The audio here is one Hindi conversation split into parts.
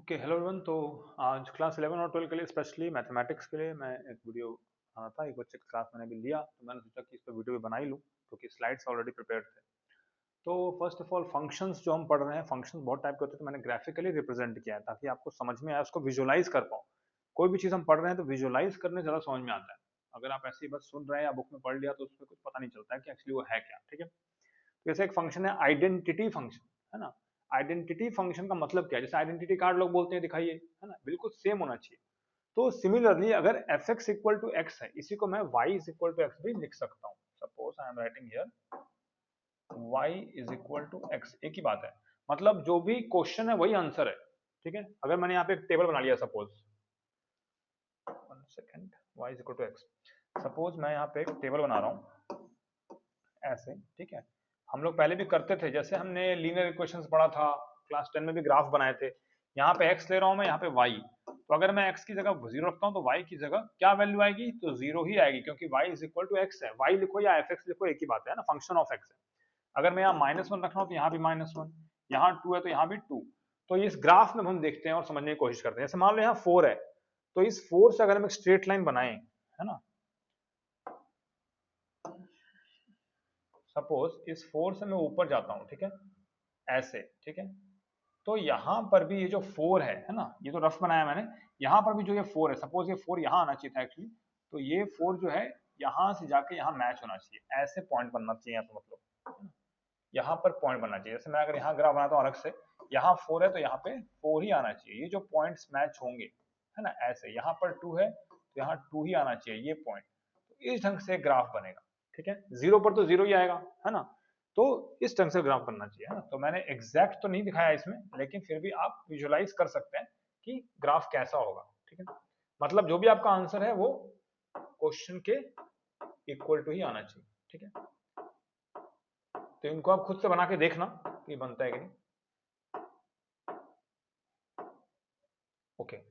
Okay hello everyone. तो आज क्लास 11 और 12 के लिए स्पेशली मैथमेटिक्स के लिए मैं एक वीडियो बना था। एक बच्चे का क्लास मैंने भी लिया तो मैंने सोचा कि इस पर वीडियो भी बना ही लूँ क्योंकि स्लाइड्स ऑलरेडी प्रिपेयर्ड थे। तो फर्स्ट ऑफ ऑल फंक्शंस जो हम पढ़ रहे हैं, फंक्शंस बहुत टाइप के होते हैं, तो मैंने ग्राफिकली रिप्रेजेंट किया है ताकि आपको समझ में आए, उसको विजुअलाइज कर पाओ। कोई भी चीज़ हम पढ़ रहे हैं तो विजुअलाइज करने ज़्यादा समझ में आता है। अगर आप ऐसे ही बस सुन रहे हैं या बुक में पढ़ लिया तो उसमें कुछ पता नहीं चलता है कि एक्चुअली वो है क्या। ठीक है, जैसे एक फंक्शन है आइडेंटिटी फंक्शन, है ना। आइडेंटिटी फंक्शन का मतलब क्या है? जैसे आइडेंटिटी कार्ड लोग बोलते हैं दिखाइए, है ना, बिल्कुल सेम होना चाहिए। तो सिमिलरली अगर f x equal to x है, इसी को मैं y is equal to x भी लिख सकता हूँ। Suppose I am writing here y is equal to x, एक ही बात है। मतलब जो भी क्वेश्चन है वही आंसर है। ठीक है, अगर मैंने यहाँ पे एक टेबल बना लिया, suppose one second, y is equal to x, suppose मैं यहाँ पे एक टेबल बना रहा हूँ ऐसे। ठीक है, हम लोग पहले भी करते थे, जैसे हमने लीनियर इक्वेशंस पढ़ा था, क्लास 10 में भी ग्राफ बनाए थे। यहाँ पे x ले रहा हूँ मैं, यहाँ पे y। तो अगर मैं x की जगह 0 रखता हूँ तो y की जगह क्या वैल्यू आएगी? तो 0 ही आएगी, क्योंकि y is equal to x है। y लिखो या fx लिखो, एक ही बात है ना, फंक्शन ऑफ x है। अगर मैं यहाँ -1 रख रहा हूँ तो यहाँ भी -1, यहाँ 2 है तो यहाँ भी 2। तो इस ग्राफ में हम देखते हैं और समझने की कोशिश करते हैं। जैसे मान लो यहाँ 4 है, तो इस 4 से अगर हम एक स्ट्रेट लाइन बनाएं, है ना, सपोज इस 4 से मैं ऊपर जाता हूँ, ठीक है, ऐसे। ठीक है, तो यहाँ पर भी ये जो 4 है ना, ये तो रफ बनाया मैंने। यहाँ पर भी जो ये 4 है, सपोज ये 4 यहाँ आना चाहिए था एक्चुअली, तो ये 4 जो है यहाँ से जाके यहाँ मैच होना चाहिए, ऐसे पॉइंट बनना चाहिए यहाँ पे, मतलब है ना? यहाँ पर पॉइंट बनना चाहिए। जैसे मैं अगर यहाँ ग्राफ बनाता हूँ अलग से, यहाँ 4 है तो यहाँ पे 4 ही आना चाहिए, ये जो पॉइंट्स मैच होंगे, है ना, ऐसे। यहाँ पर 2 है तो यहाँ 2 ही आना चाहिए, ये पॉइंट। तो इस ढंग से ग्राफ बनेगा। ठीक है, 0 पर तो 0 ही आएगा, है ना। तो इस ढंग से ग्राफ बनना चाहिए, है ना। तो मैंने एग्जैक्ट तो नहीं दिखाया इसमें, लेकिन फिर भी आप विजुअलाइज कर सकते हैं कि ग्राफ कैसा होगा। ठीक है, मतलब जो भी आपका आंसर है वो क्वेश्चन के इक्वल टू ही आना चाहिए। ठीक है, तो इनको आप खुद से बना के देखना कि बनता है कि नहीं। ओके,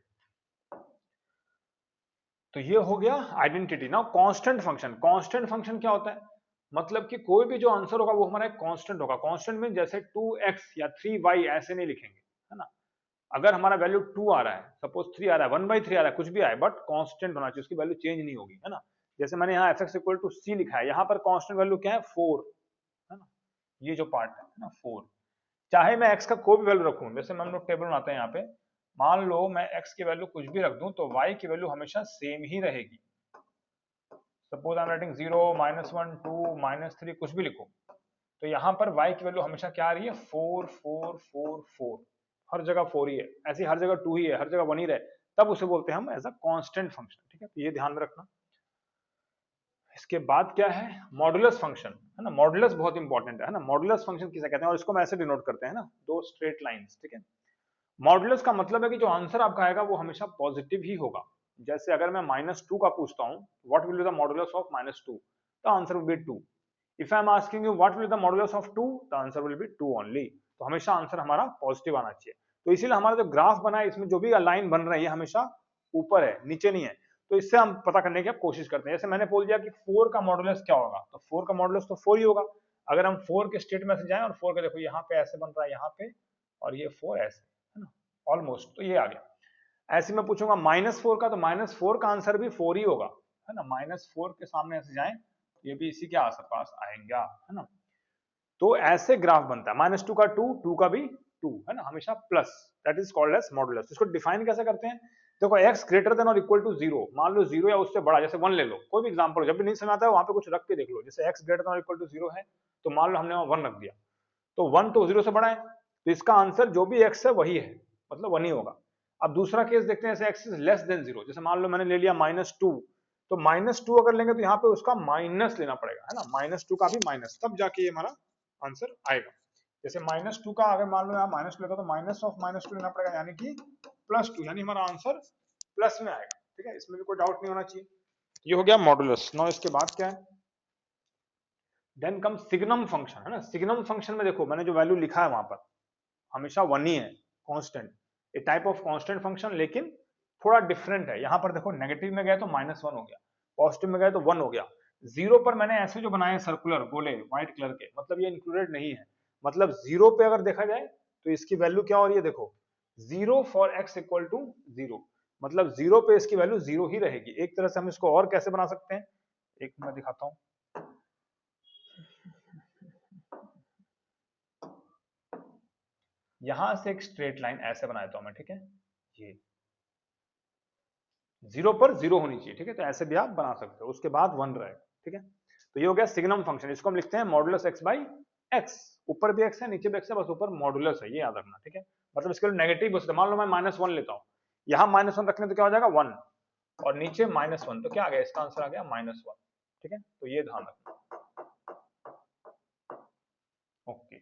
तो ये हो गया आइडेंटिटी। ना कांस्टेंट फंक्शन, कांस्टेंट फंक्शन क्या होता है? मतलब कि कोई भी जो आंसर होगा वो हमारा एक कांस्टेंट होगा। कांस्टेंट में जैसे 2x या 3y ऐसे नहीं लिखेंगे, है ना। अगर हमारा वैल्यू 2 आ रहा है, सपोज 3 आ रहा है, 1/3 आ रहा है, कुछ भी आए, बट कांस्टेंट होना चाहिए, उसकी वैल्यू चेंज नहीं होगी, है ना। जैसे मैंने यहाँ एफ एक्स इक्वल टू सी लिखा है, यहाँ पर कांस्टेंट वैल्यू क्या है? 4, है ना। ये जो पार्ट है ना 4, चाहे मैं x का कोई भी वैल्यू रखूं, जैसे हम लोग टेबल बनाते हैं यहाँ पे, मान लो मैं x की वैल्यू कुछ भी रख दूं तो y की वैल्यू हमेशा सेम ही रहेगी। सपोज आई एम राइटिंग 0, -1, 2, -3, कुछ भी लिखो, तो यहाँ पर y की वैल्यू हमेशा क्या आ रही है? 4 4 4 4, हर जगह 4 ही है, ऐसी हर जगह 2 ही है, हर जगह 1 ही रहे, तब उसे बोलते हैं हम एज अ कांस्टेंट फंक्शन। ठीक है, तो ये ध्यान में रखना। इसके बाद क्या है? मॉडुलस फंक्शन, है ना। मॉडुलस बहुत इंपॉर्टेंट है ना। मॉडुलस फंक्शन किसे कहते हैं? और इसको मैं ऐसे डिनोट करते हैं ना, दो स्ट्रेट लाइंस। ठीक है, मॉडुलस का मतलब है कि जो आंसर आपका आएगा वो हमेशा पॉजिटिव ही होगा। जैसे अगर मैं -2 का पूछता हूँ, what will be the modulus of -2, the answer will be 2। If I am asking you what will be the modulus of 2, the answer will be 2 only. तो हमेशा आंसर हमारा पॉजिटिव आना चाहिए। तो इसीलिए हमारा जो ग्राफ बना है, इसमें जो भी लाइन बन रही है हमेशा ऊपर है, नीचे नहीं है। तो इससे हम पता करने की कोशिश करते हैं। जैसे मैंने बोल दिया कि 4 का मॉडुलस क्या होगा, तो 4 का मॉडुलस तो 4 ही होगा। अगर हम 4 के स्टेट में से जाएं और 4 का देखो यहाँ पे ऐसे बन रहा है, यहाँ पे, और ये 4 ऐसे, है ना, ऑलमोस्ट, तो ये आ गया। ऐसे मैं पूछूंगा -4 का, तो -4 का आंसर भी 4 ही होगा, है ना। -4 के सामने ऐसे जाएं, ये भी इसी के आस पास आएंगे, है ना। तो ऐसे ग्राफ बनता है। -2 का 2, 2 का भी 2, है ना, हमेशा plus. That is called as modulus. इसको डिफाइन कैसे करते हैं? देखो, x ग्रेटर देन और इक्वल टू 0, मान लो 0 या उससे बड़ा, जैसे 1 ले लो, कोई भी एग्जांपल, जब भी नहीं समझ आता है वहां पे कुछ रख के देख लो। जैसे x ग्रेटर देन और इक्वल टू 0 है, तो मान लो हमने वहां 1 रख दिया, तो 1 तो 0 से बड़ा है, तो इसका आंसर जो भी x है वही है, मतलब 1 ही होगा। अब दूसरा केस देखते हैं, जैसे x इज लेस देन 0, जैसे मान लो मैंने ले लिया -2, तो -2 अगर लेंगे तो यहाँ पे उसका माइनस लेना पड़ेगा, है ना, -2 का भी माइनस, तब जाके ये हमारा आंसर आएगा। जैसे -2 का अगर मान लो यहाँ -2 लेगा तो माइनस ऑफ -2 लेना पड़ेगा, यानी कि +2, यानी हमारा आंसर प्लस में आएगा। ठीक है, इसमें भी कोई डाउट नहीं होना चाहिए। ये हो गया मॉडुलस। नाउ इसके बाद क्या है? देन कम सिग्नम फंक्शन, है ना। सिग्नम फंक्शन में देखो, मैंने जो वैल्यू लिखा है वहां पर हमेशा 1 ही है, constant. A type of constant function, लेकिन थोड़ा डिफरेंट है। यहाँ पर देखो, नेगेटिव में गए तो -1 हो गया, पॉजिटिव में गए तो 1 हो गया। 0 पर मैंने ऐसे जो बनाए सर्कुलर गोले व्हाइट कलर के, मतलब ये इंक्लूडेड नहीं है। मतलब 0 पे अगर देखा जाए तो इसकी वैल्यू क्या हो रही है, देखो, 0 फॉर x इक्वल टू 0, मतलब 0 पे इसकी वैल्यू 0 ही रहेगी। एक तरह से हम इसको और कैसे बना सकते हैं, एक मैं दिखाता हूं। यहां से एक स्ट्रेट लाइन ऐसे बना देता हूं मैं, ठीक है, ये 0 पर 0 होनी चाहिए, ठीक है, तो ऐसे भी आप बना सकते हो, उसके बाद 1 रहेगा, ठीक है। तो ये हो गया सिग्नम फंक्शन, इसको हम लिखते हैं मॉडुलस x बाई एक्स। ऊपर भी x है, नीचे भी x है, बस ऊपर मॉडुलस है, ये याद रखना, ठीक है। मतलब इसके लिए नेगेटिव हो सकता है, मान लो मैं -1 लेता हूं, यहां -1 रखने तो क्या हो जाएगा 1, और नीचे -1, तो क्या आ गया, इसका आंसर आ गया -1, ठीक है, तो ये ध्यान रखना। Okay,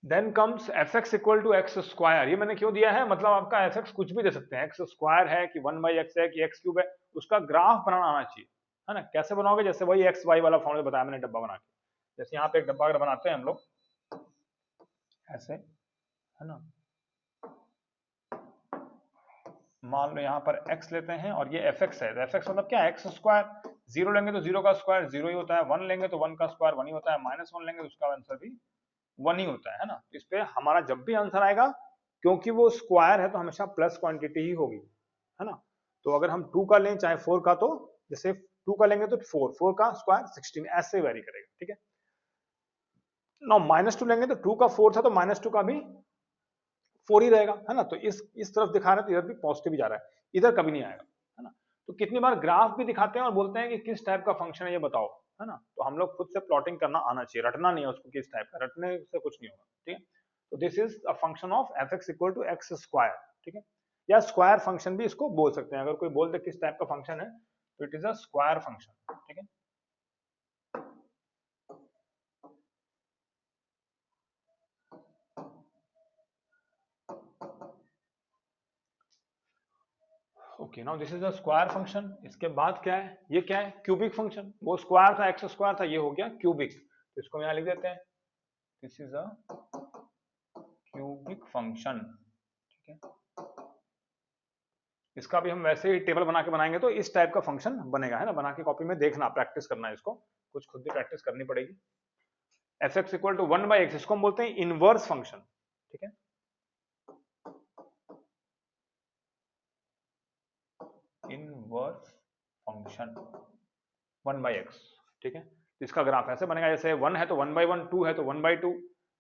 then comes fx equal to x square. ये मैंने क्यों दिया है, मतलब आपका fx कुछ भी दे सकते हैं, एक्स स्क्वायर है कि 1/x है कि x क्यूब है, उसका ग्राफ बनाना आना चाहिए, है ना। कैसे बनाओगे, जैसे वही एक्स वाई वाला फॉर्मूला बताया मैंने डब्बा बना के, जैसे यहाँ पे एक डब्बा अगर बनाते हैं हम लोग ऐसे, है ना, मान लो यहाँ पर x लेते हैं और ये fx है, तो fx मतलब क्या है, एक्स स्क्वायर। 0 लेंगे तो 0 का स्क्वायर 0 ही होता है, 1 लेंगे तो 1 का स्क्वायर 1 ही होता है, -1 लेंगे तो उसका आंसर भी 1 ही होता है ना। इस पे हमारा जब भी आंसर आएगा, क्योंकि वो स्क्वायर है तो हमेशा प्लस क्वांटिटी ही होगी, है ना। तो अगर हम 2 का लें चाहे 4 का, तो जैसे 2 का लेंगे तो 4 का स्क्वायर 16, ऐसे वेरी करेगा, ठीक है। ना -2 लेंगे तो 2 का 4 था तो -2 का भी 4 ही रहेगा, है ना। तो इस तरफ दिखा रहे हैं तो इधर भी पॉजिटिव ही जा रहा है, इधर कभी नहीं आएगा, है ना। तो कितनी बार ग्राफ भी दिखाते हैं और बोलते हैं कि किस टाइप का फंक्शन है ये बताओ, है ना। तो हम लोग खुद से प्लॉटिंग करना आना चाहिए, रटना नहीं है उसको किस टाइप का, रटने से कुछ नहीं होगा, ठीक है। तो this is a function of fx equal to x square, ठीक है, या स्क्वायर फंक्शन भी इसको बोल सकते हैं। अगर कोई बोलते किस टाइप का फंक्शन है तो it is a square function, ठीक है। Okay, now this is a square function. इसके बाद क्या है, ये क्या है, क्यूबिक फंक्शन। वो स्क्वायर था, एक्स स्क्वायर था, ये हो गया क्यूबिक, तो इसको यहां लिख देते हैं, this is a cubic function, ठीक है। इसका भी हम वैसे ही टेबल बना के बनाएंगे तो इस टाइप का फंक्शन बनेगा, है ना। बना के कॉपी में देखना, प्रैक्टिस करना है इसको, कुछ खुद भी प्रैक्टिस करनी पड़ेगी। F x equal to 1/x, इसको हम बोलते हैं इनवर्स फंक्शन, ठीक है, इनवर्स फंक्शन 1/x, ठीक है। इसका ग्राफ ऐसे बनेगा, जैसे 1 है तो 1/1, 2 है तो 1/2,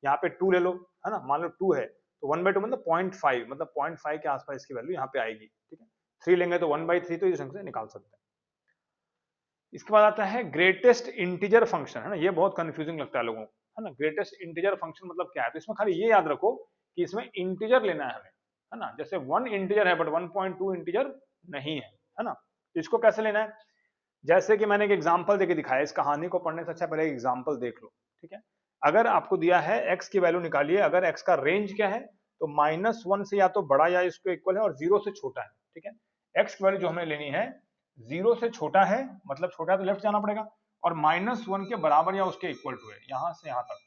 यहाँ पे 2 ले लो, है ना, मान लो 2 है तो 1/2 मतलब 0.5, मतलब 0.5 के आसपास इसकी वैल्यू यहाँ पे आएगी, ठीक है। 3 लेंगे तो 1/3, तो इस ढंग से निकाल सकते हैं। इसके बाद आता है ग्रेटेस्ट इंटीजर फंक्शन, है ना। ये बहुत कंफ्यूजिंग लगता है लोगों को, है ना। ग्रेटेस्ट इंटीजर फंक्शन मतलब क्या है, तो इसमें खाली ये याद रखो कि इसमें इंटीजर लेना है हमें, है ना। जैसे 1 इंटीजर है बट 1.2 इंटीजर नहीं है ना। तो इसको कैसे लेना है, जैसे कि मैंने एक एग्जांपल देके दिखाया, इस कहानी को पढ़ने से अच्छा पहले एक एग्जांपल देख लो, ठीक है। अगर आपको दिया है x की वैल्यू निकालिए, अगर x का रेंज क्या है, तो -1 से या तो बड़ा या इसको इक्वल है और 0 से छोटा है, ठीक है। x की वैल्यू जो हमें लेनी है 0 से छोटा है, मतलब छोटा है तो लेफ्ट जाना पड़ेगा, और -1 के बराबर या उसके इक्वल टू है, यहां से यहां तक,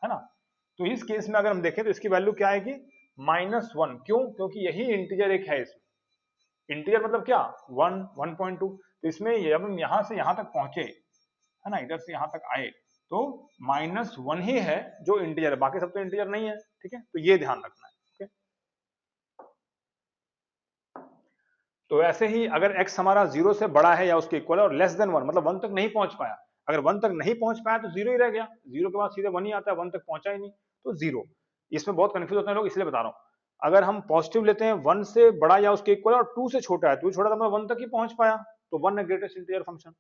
है ना। तो इस केस में अगर हम देखें तो इसकी वैल्यू क्या आएगी, -1, क्यों, क्योंकि यही इंटीजर एक है इसमें। इंटीजर मतलब क्या, 1, 1.2, तो इसमें जब हम यहां से यहां तक पहुंचे, है ना, इधर से यहां तक आए, तो -1 ही है जो इंटीजर है, बाकी सब तो इंटीजर नहीं है, ठीक है। तो ये ध्यान रखना है, ठीक है। तो ऐसे ही अगर x हमारा 0 से बड़ा है या उसके इक्वल है और लेस देन 1, मतलब 1 तक नहीं पहुंच पाया, अगर 1 तक नहीं पहुंच पाया तो 0 ही रह गया, 0 के बाद सीधे 1 ही आता है, 1 तक पहुंचा ही नहीं तो 0। इसमें बहुत कंफ्यूज होते हैं लोग, इसलिए बता रहा हूं। अगर हम पॉजिटिव लेते हैं 1 से बड़ा या उसके इक्वल और 2 से छोटा है, 2 छोटा तो मैं 1 तक ही पहुंच पाया, तो 1 है ग्रेटेस्ट इंटीजर फंक्शन।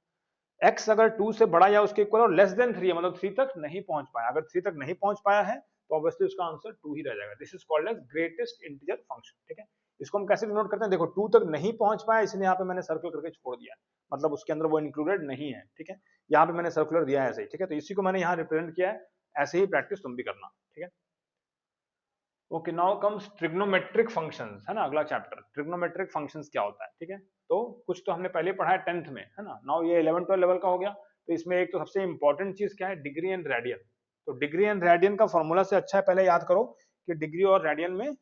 x अगर 2 से बड़ा या उसके इक्वल और लेस देन 3 है, मतलब 3 तक नहीं पहुंच पाया, अगर 3 तक नहीं पहुंच पाया है तो ऑब्वियसली उसका आंसर 2 ही रह जाएगा। This is called as greatest integer function, ठीक है। इसको हम कैसे डिनोट करते हैं, देखो 2 तक नहीं पहुंच पाया इसलिए यहाँ पे मैंने सर्कल करके छोड़ दिया, मतलब उसके अंदर वो इंक्लूडेड नहीं है, ठीक है। यहाँ पे मैंने सर्कुलर दिया है ऐसे ही, ठीक है। तो इसी को मैंने यहाँ रिप्रेजेंट किया है, ऐसे ही प्रैक्टिस तुम भी करना, ठीक है। Okay, now comes trigonometric functions, है ना, अगला चैप्टर। ट्रिग्नोमेट्रिक फंक्शंस क्या होता है, ठीक है। तो कुछ तो हमने पहले पढ़ा है 10th में, है ना। नाउ ये 11 12 लेवल का हो गया। तो इसमें एक तो सबसे इंपॉर्टेंट चीज क्या है, डिग्री एंड रेडियन। तो डिग्री एंड रेडियन का फॉर्मूला से अच्छा है पहले याद करो कि डिग्री और रेडियन में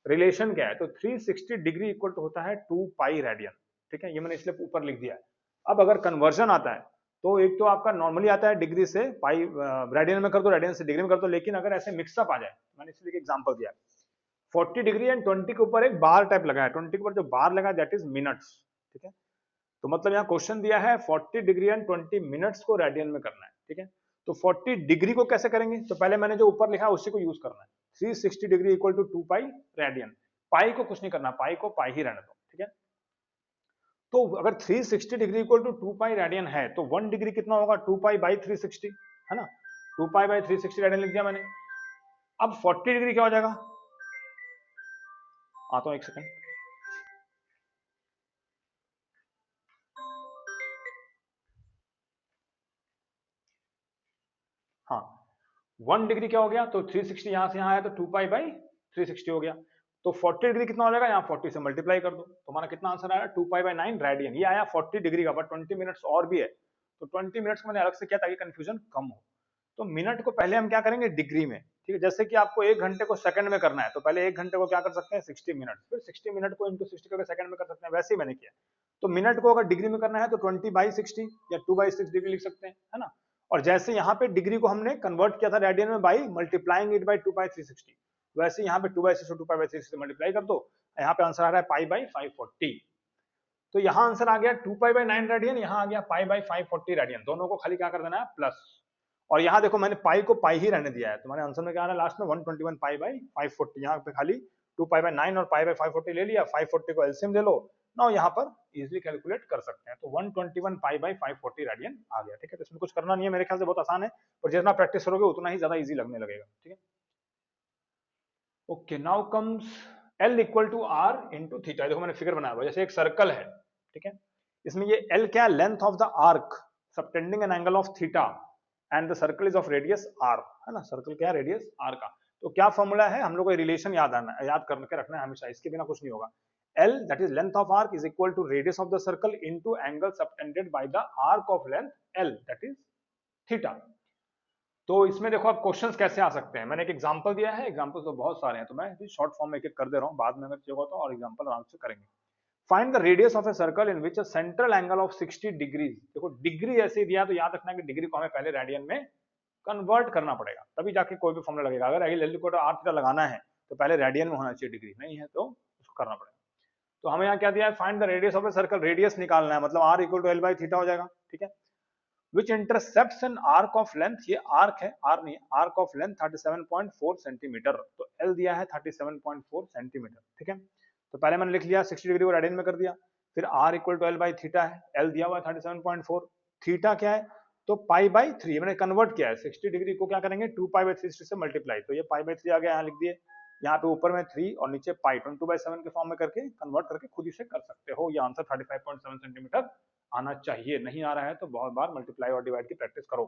रिलेशन क्या है। तो 360 डिग्री इक्वल टू होता है 2 पाई रेडियन, ठीक है। ये मैंने इसलिए ऊपर लिख दिया है। अब अगर कन्वर्जन आता है तो एक तो आपका नॉर्मली आता है डिग्री से पाई, रेडियन में कर दो, रेडियन से डिग्री में कर दो, लेकिन अगर ऐसे मिक्सअप आ जाए, मैंने इसलिए एग्जांपल दिया, 40 डिग्री एंड 20 के ऊपर एक बार टाइप लगा है, 20 के ऊपर जो बार लगा है दैट इज मिनट्स, ठीक है। तो मतलब यहाँ क्वेश्चन दिया है 40 डिग्री एंड 20 मिनट्स को रेडियन में करना है, ठीक है। तो 40 डिग्री को कैसे करेंगे, तो पहले मैंने जो ऊपर लिखा है उसी को यूज करना है, 360 degree equal to 2 pi radian. Pi को कुछ नहीं करना, पाई को पाई ही रहने दो, ठीक है। तो अगर 360 degree equal to 2 pi radian है तो 1 डिग्री कितना होगा, 2 पाई बाई 360, है ना। 2 पाई बाई 360 रेडियन लिख दिया मैंने। अब 40 डिग्री क्या हो जाएगा, आता हूं एक सेकंड। हाँ, 1 डिग्री क्या हो गया, तो 360 यहां से यहां आया तो 2 पाई बाई 360 हो गया। तो 40 डिग्री कितना हो जाएगा, यहाँ 40 से मल्टीप्लाई कर दो, तो हमारा कितना आंसर आया, 2 पाई बाई 9 रेडियन। ये आया 40 डिग्री का, बट 20 मिनट्स और भी है, तो 20 मिनट्स को मैंने अलग से किया ताकि कंफ्यूजन कम हो। तो मिनट को पहले हम क्या करेंगे, डिग्री में, ठीक है। जैसे कि आपको 1 घंटे को सेकंड में करना है, तो पहले 1 घंटे को क्या कर सकते हैं, 60 मिनट, फिर 60 मिनट को इंटू 60 करके सेकंड में कर सकते हैं, वैसे ही मैंने किया। तो मिनट को अगर डिग्री में करना है तो 20 बाई 60 या 2 बाई 6 डिग्री लिख सकते हैं, है ना। और जैसे यहाँ पे डिग्री को हमने कन्वर्ट किया था रेडियन में by multiplying it by 2 by 360, वैसे यहाँ पे 2 बाई 6 2 पाई बाई 360 मल्टीप्लाई कर दो, यहाँ पे आंसर आ रहा है पाई बाई 540। तो यहाँ आंसर आ गया 2 पाई बाई 9 रेडियन, यहाँ आ गया पाई बाई 540 रेडियन, दोनों को खाली क्या कर देना है, प्लस। और यहाँ देखो मैंने पाई को पाई ही रहने दिया है, तो मैंने आंसर में क्या आ रहा है लास्ट में 121 पाई बाई 540, यहाँ पे खाली 2 पाई बाई 9 और पाई बाई 540 ले लिया, 540 को एलसीएम ले लो ना, यहाँ पर इजीली कैलकुलेट कर सकते हैं। तो 121 पाई बाई 540 रेडियन आ गया, ठीक है। तो इसमें कुछ करना नहीं है, मेरे ख्याल से बहुत आसान है, और जितना प्रैक्टिस करोगे उतना ही ज्यादा इजी लगने लगेगा, ठीक है। Okay, now comes L equal to r into theta. देखो मैंने फिगर बनाया हुआ, जैसे एक सर्कल है, ठीक है। इसमें ये L क्या है, length of the arc subtending an angle of theta and the circle is of radius r, है ना। सर्कल क्या है, रेडियस r का। तो क्या फॉर्मूला है, हम लोग को रिलेशन याद करके रखना है हमेशा, इसके बिना कुछ नहीं होगा। L that is length of arc is equal to radius of the circle into angle subtended by the arc of length L that is theta. तो इसमें देखो अब क्वेश्चंस कैसे आ सकते हैं, मैंने एक एग्जांपल दिया है, एग्जांपल तो बहुत सारे हैं, तो मैं शॉर्ट फॉर्म में एक-एक कर दे रहा हूं, बाद में अगर चाहिए तो और एग्जांपल आराम से करेंगे। Find the radius of a circle in which a central angle of 60 degrees. देखो डिग्री ऐसे दिया तो याद रखना कि डिग्री को हमें पहले रेडियन में कन्वर्ट करना पड़ेगा, तभी जाके कोई भी फॉर्मूला लगेगा। अगर L को आर थीटा लगाना है तो पहले रेडियन में होना चाहिए, डिग्री नहीं है तो उसको करना पड़ेगा। तो हमें यहाँ क्या दिया है, find the radius of a circle, radius निकालना है, मतलब r equal to L by theta हो जाएगा, ठीक है। which intercepts an arc of length, ये arc है, r नहीं, arc of length 37.4 सेंटीमीटर, तो L दिया है 37.4 सेंटीमीटर, ठीक है। तो पहले मैंने लिख लिया 60 डिग्री को रेडियन में कर दिया, फिर r equal to L by theta है, L दिया हुआ है 37.4, थीटा क्या है, तो पाई बाई 3 मैंने कन्वर्ट किया है, 60 डिग्री को क्या करेंगे 2 पाई बाई 360 से मल्टीप्लाई, तो ये पाई बाई 3 आ गया, यहाँ लिख दिए, यहाँ पे ऊपर में 3 और नीचे पाई 22/7 के फॉर्म में करके कन्वर्ट करके खुद ही से कर सकते हो। ये आंसर 35.7 सेंटीमीटर आना चाहिए, नहीं आ रहा है तो बहुत बार मल्टीप्लाई और डिवाइड की प्रैक्टिस करो।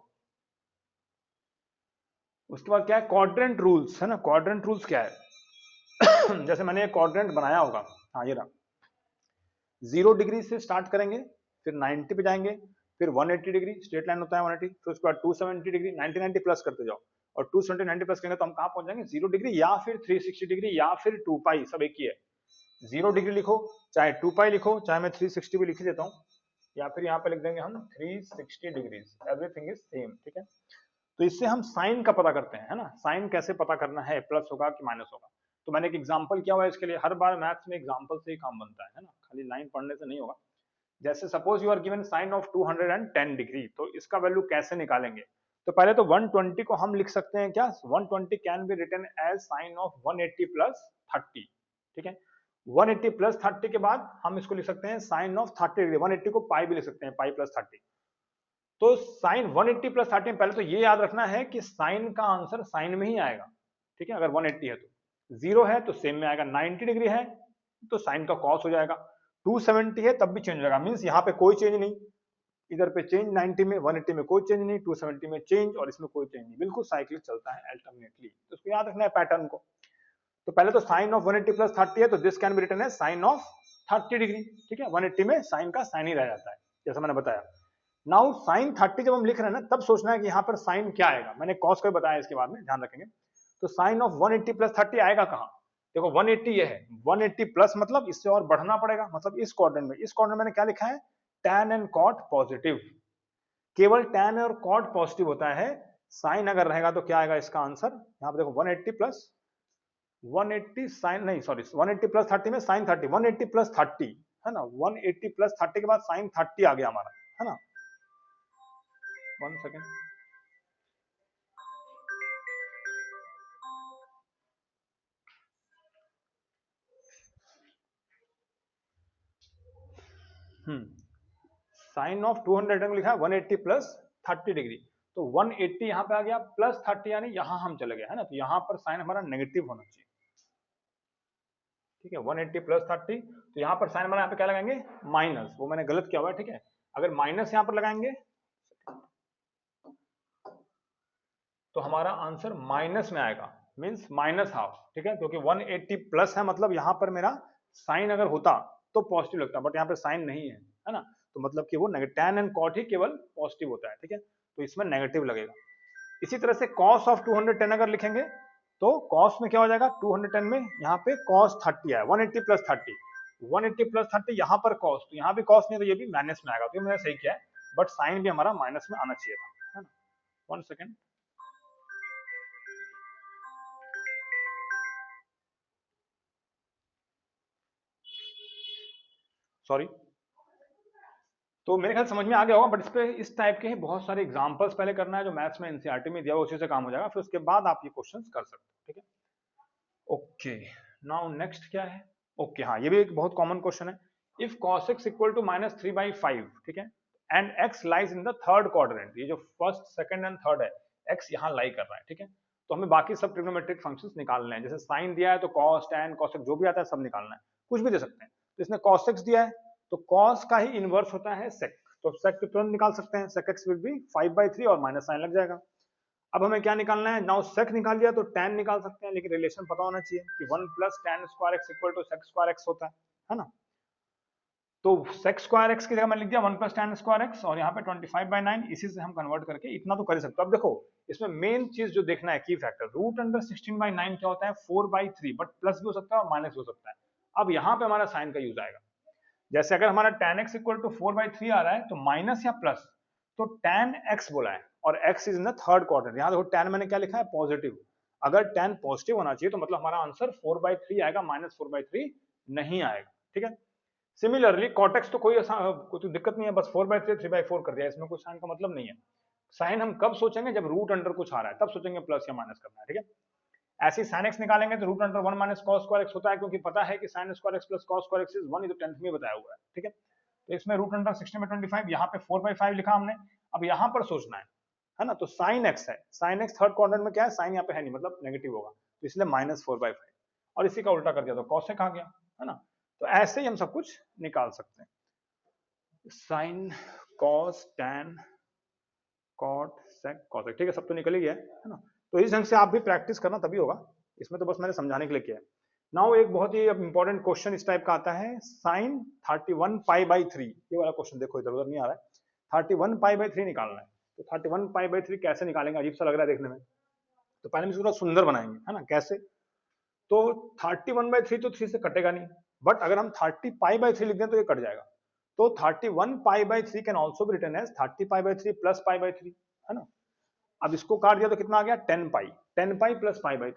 उसके बाद क्या है, क्वाड्रेंट रूल्स, है ना। क्वाड्रेंट रूल्स क्या है जैसे मैंने एक क्वाड्रेंट बनाया होगा, हाँ ये रहा, 0 डिग्री से स्टार्ट करेंगे, फिर 90 पे जाएंगे, फिर 180 डिग्री स्ट्रेट लाइन होता है 180, फिर उसके बाद 270 डिग्री, 90 90 प्लस करते जाओ, और 270 90 प्लस करेंगे तो हम कहाँ पहुंच जाएंगे, 0 डिग्री या फिर 360 डिग्री या फिर 2 पाई, सब एक ही है। 0 डिग्री लिखो चाहे 2 पाई लिखो, चाहे मैं 360 भी लिख देता हूँ, या फिर यहाँ पे लिख देंगे हम 360 डिग्रीज, एवरीथिंग इज सेम, ठीक है। तो इससे हम साइन का पता करते हैं, है ना, साइन कैसे पता करना है, प्लस होगा कि माइनस होगा। तो मैंने एक एग्जांपल किया हुआ है इसके लिए, हर बार मैथ्स में एग्जांपल से ही काम बनता है ना, खाली लाइन पढ़ने से नहीं होगा। जैसे suppose you are given sine of 210 degree, तो इसका वैल्यू कैसे निकालेंगे, तो पहले तो 120 को हम लिख सकते हैं क्या, 120 can be written as sine of 180 plus 30, ठीक है। 180 प्लस 30 के बाद हम इसको लिख सकते हैं साइन ऑफ 30 डिग्री, 180 को पाई भी लिख सकते हैं, पाई प्लस 30। तो साइन 180 प्लस 30, पहले तो ये याद रखना है कि साइन का आंसर साइन में ही आएगा, ठीक है। अगर 180 है तो 0 है तो सेम में आएगा, 90 डिग्री है तो साइन का कॉस हो जाएगा, 270 है तब भी चेंज होगा, मींस यहाँ पे कोई चेंज नहीं, इधर पे चेंज 90 में, 180 में कोई चेंज नहीं, 270 में चेंज, और इसमें कोई चेंज नहीं, बिल्कुल साइक्लिक चलता है अल्टरनेटली। तो इसको याद रखना है पैटर्न को। तो पहले तो साइन ऑफ 180 प्लस 30 है, तो दिस कैन बी रिटन है साइन ऑफ 30 डिग्री, ठीक है। 180 में साइन का साइन ही रह जाता है, जैसा मैंने बताया। नाउ साइन 30 जब हम लिख रहे हैं ना, तब सोचना है कि यहाँ पर साइन क्या आएगा, मैंने कॉस को बताया इसके बाद में, ध्यान रखेंगे। तो साइन ऑफ 180 प्लस 30 आएगा कहाँ, देखो 180 ये है, 180 प्लस मतलब इससे और बढ़ना पड़ेगा, मतलब इस क्वाड्रेंट में, इस क्वाड्रेंट में मैंने क्या लिखा है, tan एंड cot पॉजिटिव, केवल tan और cot पॉजिटिव होता है, साइन अगर रहेगा तो क्या आएगा इसका आंसर, यहाँ पे देखो 180 प्लस 180 साइन नहीं सॉरी 180 प्लस 30 में साइन 30, 180 प्लस 30 है ना, 180 प्लस 30 के बाद साइन 30 आ गया हमारा, है ना। 1 सेकेंड, साइन ऑफ 200 लिखा है 180 प्लस 30 डिग्री, तो 180 यहाँ पे आ गया प्लस 30 यानी यहाँ हम चले गए, है ना, तो यहाँ पर साइन हमारा नेगेटिव होना चाहिए, ठीक है। 180 प्लस 30, तो यहाँ पर साइन हमारा यहाँ पे क्या लगाएंगे माइनस, वो मैंने गलत किया हुआ है, ठीक है। अगर माइनस यहाँ पर लगाएंगे तो हमारा आंसर माइनस में आएगा, मींस माइनस हाफ, ठीक है, क्योंकि 180 प्लस है मतलब यहाँ पर मेरा साइन अगर होता तो पॉजिटिव लगता, बट यहाँ पे साइन नहीं है ना, तो मतलब कि वो tan एंड कॉट ही केवल पॉजिटिव होता है, ठीक है, तो इसमें नेगेटिव लगेगा। इसी तरह से cos ऑफ 210 अगर लिखेंगे तो cos में क्या हो जाएगा, 210 में यहाँ पे cos 30 है, 180 प्लस 30, 180 प्लस 30 यहाँ पर cos, तो यहाँ भी cos नहीं तो ये भी माइनस में आएगा, तो ये मैंने सही किया है, बट साइन भी हमारा माइनस में आना चाहिए था, है ना। 1 सेकेंड, सॉरी। तो मेरे ख्याल समझ में आ गया होगा, बट इस पे इस टाइप के ही बहुत सारे एग्जांपल्स पहले करना है जो मैथ्स में एनसीईआरटी में दिया हुआ, उसी से काम हो जाएगा, फिर उसके बाद आप ये क्वेश्चंस कर सकते हो, ठीक है। ओके, नाउ नेक्स्ट क्या है, ओके हाँ, ये भी एक बहुत कॉमन क्वेश्चन है। If cos x equal to -3/5, ठीक है, and x lies in the third quadrant, ये जो फर्स्ट सेकंड एंड थर्ड है, x यहाँ लाई कर रहा है, ठीक है, तो हमें बाकी सब ट्रिग्नोमेट्रिक फंक्शंस निकालने हैं, जैसे साइन दिया है तो cos tan cos x जो भी आता है सब निकालना है, कुछ भी दे सकते हैं, तो इसने cos x दिया है तो cos का ही इनवर्स होता है sec, तो sec तो तुरंत निकाल सकते हैं, sec x विल बी 5/3 और माइनस साइन लग जाएगा। अब हमें क्या निकालना है, नाउ sec निकाल लिया तो tan निकाल सकते हैं, लेकिन रिलेशन पता होना चाहिए कि 1 plus tan square x equal to sec square x होता है ना, तो sec स्क्वायर x की जगह मैं लिख दिया 1 प्लस tan स्क्वायर x, और यहाँ पे 25/9, इसी से हम कन्वर्ट करके इतना तो कर ही सकते हो। अब देखो इसमें मेन चीज जो देखना है, की फैक्टर, √16/9 क्या होता है 4/3, बट प्लस भी हो सकता है और माइनस भी हो सकता है। अब यहाँ पे हमारा साइन का यूज आएगा, जैसे अगर हमारा tan x इक्वल टू 4/3 आ रहा है तो माइनस या प्लस, तो tan x बोला है और x is in the third quadrant, यहाँ देखो tan मैंने क्या लिखा है पॉजिटिव, अगर tan पॉजिटिव होना चाहिए तो मतलब हमारा आंसर 4/3 आएगा, -4/3 नहीं आएगा, ठीक है। सिमिलरली cot x तो कोई तो दिक्कत नहीं है, बस 4/3 3/4 कर दिया, इसमें कोई साइन का मतलब नहीं है। साइन हम कब सोचेंगे, जब रूट अंडर कुछ आ रहा है तब सोचेंगे प्लस या माइनस करना है, ठीक है। ऐसे sin x निकालेंगे तो √1 माइनस cos स्क्वायर x होता है, क्योंकि पता है कि sin square x plus cos square x is 1, ये तो 10th में बताया हुआ है, ठीक है। तो इसमें √16/25, यहाँ पे 4/5 लिखा हमने। अब यहाँ पर सोचना है ना, तो sin x है, sin x थर्ड क्वाड्रेंट में क्या है, साइन यहाँ पे है नहीं मतलब नेगेटिव होगा, तो इसलिए -4/5, और इसी का उल्टा कर दिया तो cos a आ गया, है ना। तो ऐसे ही हम सब कुछ निकाल सकते हैं, sign cos tan cot sec cos, ठीक है, सब तो निकल ही गया है ना। तो इस ढंग से आप भी प्रैक्टिस करना तभी होगा, इसमें तो बस मैंने समझाने के लिए किया है। नाउ एक बहुत ही इंपॉर्टेंट क्वेश्चन इस टाइप का आता है, साइन 31π/3, ये वाला क्वेश्चन देखो इधर उधर नहीं आ रहा है, 31π/3 निकालना है, तो 31π/3 कैसे निकालेंगे, अजीब सा लग रहा है देखने में, तो पहले हम इसको थोड़ा सुंदर बनाएंगे, है ना, कैसे, तो 31/3 तो 3 से कटेगा नहीं, बट अगर हम 30π/3 लिख दें तो ये कट जाएगा, तो 31π/3 can also be written as 30π/3 plus π/3, है ना। अब इसको काट दिया तो कितना आ गया 10π प्लस π/3,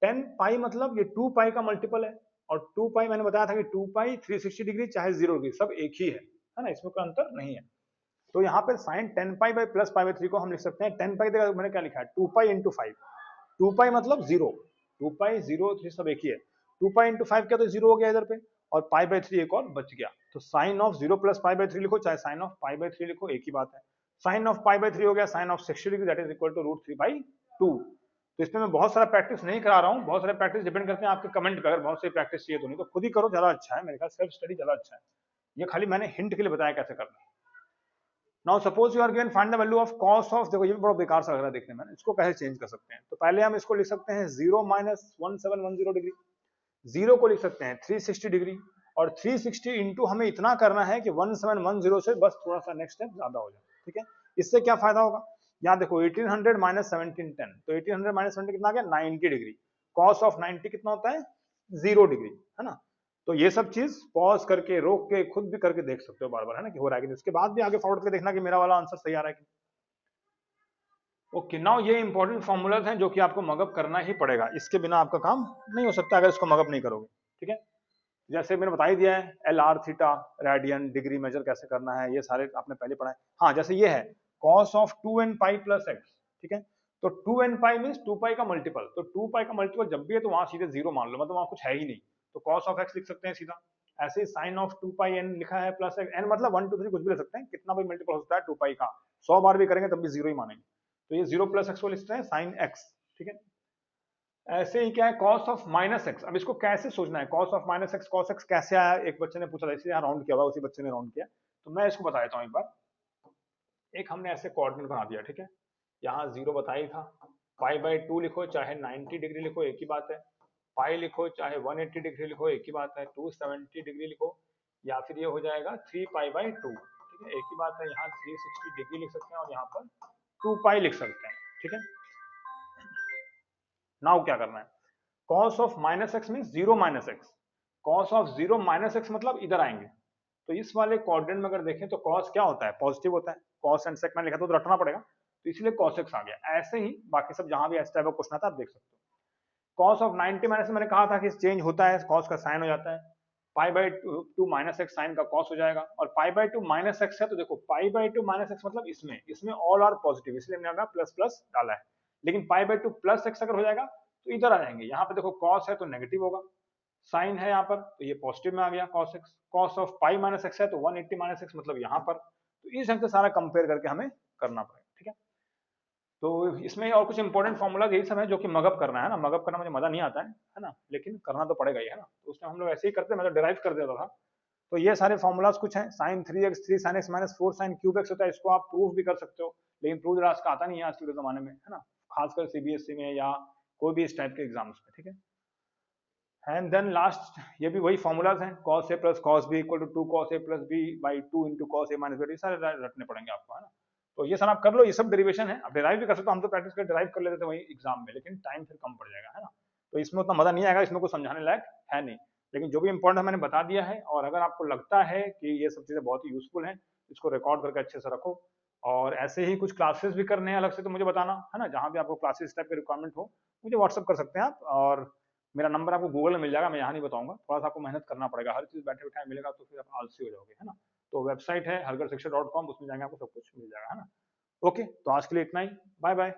10π मतलब ये 2π का मल्टीपल है, और 2π मैंने बताया था कि 2π 360 डिग्री चाहे 0 डिग्री सब एक ही है ना, इसमें कोई अंतर नहीं है। तो यहाँ पे साइन 10π प्लस π/3 को हम लिख सकते हैं 10π देखा मैंने क्या लिखा है 2π इंटू 5, 2π मतलब 0, 2π 0 3 सब एक ही है, 2π इंटू 5 क्या तो 0 हो गया इधर पे, और π/3 एक और बच गया, तो साइन ऑफ 0 प्लस π/3 लिखो चाहे साइन ऑफ π/3 लिखो एक ही बात है, साइन ऑफ π/3 हो गया sine of 60 degree that is equal to √3/2। तो इसमें मैं बहुत सारा प्रैक्टिस नहीं करा रहा हूँ, बहुत सारे प्रैक्टिस डिपेंड करते हैं आपके कमेंट पर, अगर बहुत सारी प्रैक्टिस चाहिए तो, नहीं तो खुद ही करो ज्यादा अच्छा है, मेरे ख्याल सेल्फ स्टडी ज्यादा अच्छा है, ये खाली मैंने हिंट के लिए बताया कैसे करना है। Now suppose you are given find the value of cos of, देखो ये भी बड़ा बेकार सा लग रहा है देखने में, इसको कैसे चेंज कर सकते हैं, तो पहले हम इसको लिख सकते हैं 0 माइनस 1710 डिग्री, 0 को लिख सकते हैं 360 डिग्री, और 360 इंटू हमें इतना करना है कि 1710 से बस थोड़ा सा नेक्स्ट स्टेप ज्यादा हो जाए, ठीक है। इससे क्या फायदा होगा, यहाँ देखो 1800 माइनस 1710, तो 1800 माइनस 17 कितना आ गया 90 डिग्री, cos ऑफ 90 कितना होता है 0 डिग्री, है ना। तो ये सब चीज पॉज करके रोक के खुद भी करके देख सकते हो बार बार, है ना, कि हो रहा है कि उसके बाद भी आगे फॉरवर्ड करके देखना कि मेरा वाला आंसर सही आ रहा है कि। ओके, नाउ ये इंपॉर्टेंट फॉर्मूलाज हैं जो कि आपको मगअप करना ही पड़ेगा, इसके बिना आपका काम नहीं हो सकता अगर इसको मगअप नहीं करोगे। ठीक है, जैसे मैंने बता ही दिया है, L R theta, radian, degree measure कैसे करना है, ये सारे आपने पहले पढ़ा है। हाँ, जैसे ये है cos of 2n pi plus x. ठीक है, तो 2n पाई मीन्स 2 पाई का मल्टीपल, तो 2 पाई का मल्टीपल जब भी है तो वहां सीधे जीरो मान लो, मतलब वहां कुछ है ही नहीं, तो कॉस ऑफ एक्स लिख सकते हैं सीधा। ऐसे ही साइन ऑफ 2 पाई एन लिखा है प्लस एक्स, एन मतलब 1 2 3 कुछ भी ले सकते हैं, कितना भी मल्टीपल हो सकता है 2 पाई का, 100 बार भी करेंगे तब भी जीरो ही मानेंगे, तो ये जीरो प्लस एक्स को लिखते हैं साइन एक्स। ठीक है, ऐसे ही क्या है कॉस ऑफ माइनस एक्स, अब इसको कैसे सोचना है, cos of minus x, cos x कैसे आया, एक बच्चे ने पूछा था इसलिए यहाँ राउंड किया हुआ, उसी बच्चे ने राउंड किया, तो मैं इसको बता देता हूँ एक बार। एक हमने ऐसे कोऑर्डिनेट बना दिया, ठीक है, यहाँ जीरो बताया ही था, पाई बाई टू लिखो चाहे 90 डिग्री लिखो एक ही बात है, पाई लिखो चाहे 180 डिग्री लिखो एक ही बात है, 270 डिग्री लिखो या फिर ये हो जाएगा 3 पाई बाई टू। ठीक है, एक ही बात है, यहाँ 360 डिग्री लिख सकते हैं और यहाँ पर 2 पाई लिख सकते हैं। ठीक है, नाउ क्या करना है, cos of minus x mean zero minus x, cos of zero minus x मतलब इधर आएंगे, तो इस वाले कोऑर्डिनेट में अगर देखें तो कॉस क्या होता है, पॉजिटिव होता है, कॉस एंड सेक मैंने लिखा तो रटना पड़ेगा, तो इसलिए कॉस एक्स आ गया। ऐसे ही बाकी सब जहां भी इस टाइप का क्वेश्चन आता है आप देख सकते हो। कॉस ऑफ 90 माइनस मैंने कहा था कि चेंज होता है, कॉस का साइन हो जाता है, pi by two minus x sine का कॉस हो जाएगा, और pi by two minus x है तो देखो pi by two minus x मतलब इसमें इसमें ऑल आर पॉजिटिव, इसलिए हमने प्लस प्लस डाला है, लेकिन पाई बाई टू प्लस एक्स अगर हो जाएगा तो इधर आ जाएंगे, यहाँ पे देखो कॉस है तो नेगेटिव होगा, साइन है यहाँ पर तो ये पॉजिटिव में आ गया cos x, cos of pi minus x है तो 180 माइनस एक्स मतलब यहाँ पर, तो इस ढंग से सारा कंपेयर करके हमें करना पड़ेगा। ठीक है, तो इसमें और कुछ इंपॉर्टेंट फॉर्मूला यही सब है जो कि मगअप करना है ना, मगअप करना मुझे मजा नहीं आता है ना, लेकिन करना तो पड़ेगा ही है ना, तो उसमें हम लोग ऐसे ही करते हैं, मैं तो डिराइव कर देता था। तो ये सारे फॉर्मूलाज कुछ हैं, sine 3x 3 sine x minus 4 sine cube x होता है, इसको आप प्रूफ भी कर सकते हो, लेकिन प्रूफ जरा इसका आता नहीं है आज के जमाने में, है ना, खासकर सीबीएसई में या कोई भी इस टाइप के एग्जाम्स में। ठीक है, एंड देन लास्ट ये भी वही फॉर्मूलाज हैं, cos a plus cos b equal to 2 cos a plus b by 2 into cos a minus b, ये सारे रटने पड़ेंगे आपको, है ना, तो ये सारा आप कर लो, ये सब डेरिवेशन है, आप डिराइव भी कर सकते हो, हम तो प्रैक्टिस कर डिराइव कर लेते थे वही एग्जाम में, लेकिन टाइम फिर कम पड़ जाएगा, है ना, तो इसमें उतना मजा नहीं आएगा, इसमें कुछ समझाने लायक है नहीं, लेकिन जो भी इंपॉर्टेंट है मैंने बता दिया है, और अगर आपको लगता है कि ये सब चीजें बहुत ही यूजफुल हैं, इसको रिकॉर्ड करके अच्छे से रखो, और ऐसे ही कुछ क्लासेस भी करने हैं अलग से तो मुझे बताना, है ना, जहां भी आपको क्लासेस टाइप के रिक्वायरमेंट हो मुझे व्हाट्सअप कर सकते हैं आप, और मेरा नंबर आपको गूगल में मिल जाएगा, मैं यहाँ नहीं बताऊंगा, थोड़ा सा आपको मेहनत करना पड़ेगा, हर चीज बैठे बैठे मिलेगा तो फिर आप आलसी हो जाओगे, है ना, तो वेबसाइट है हरगढ़शिक्षा.com, उसमें जाएंगे आपको सब कुछ मिल जाएगा, है ना। ओके, तो आज के लिए इतना ही, बाय बाय।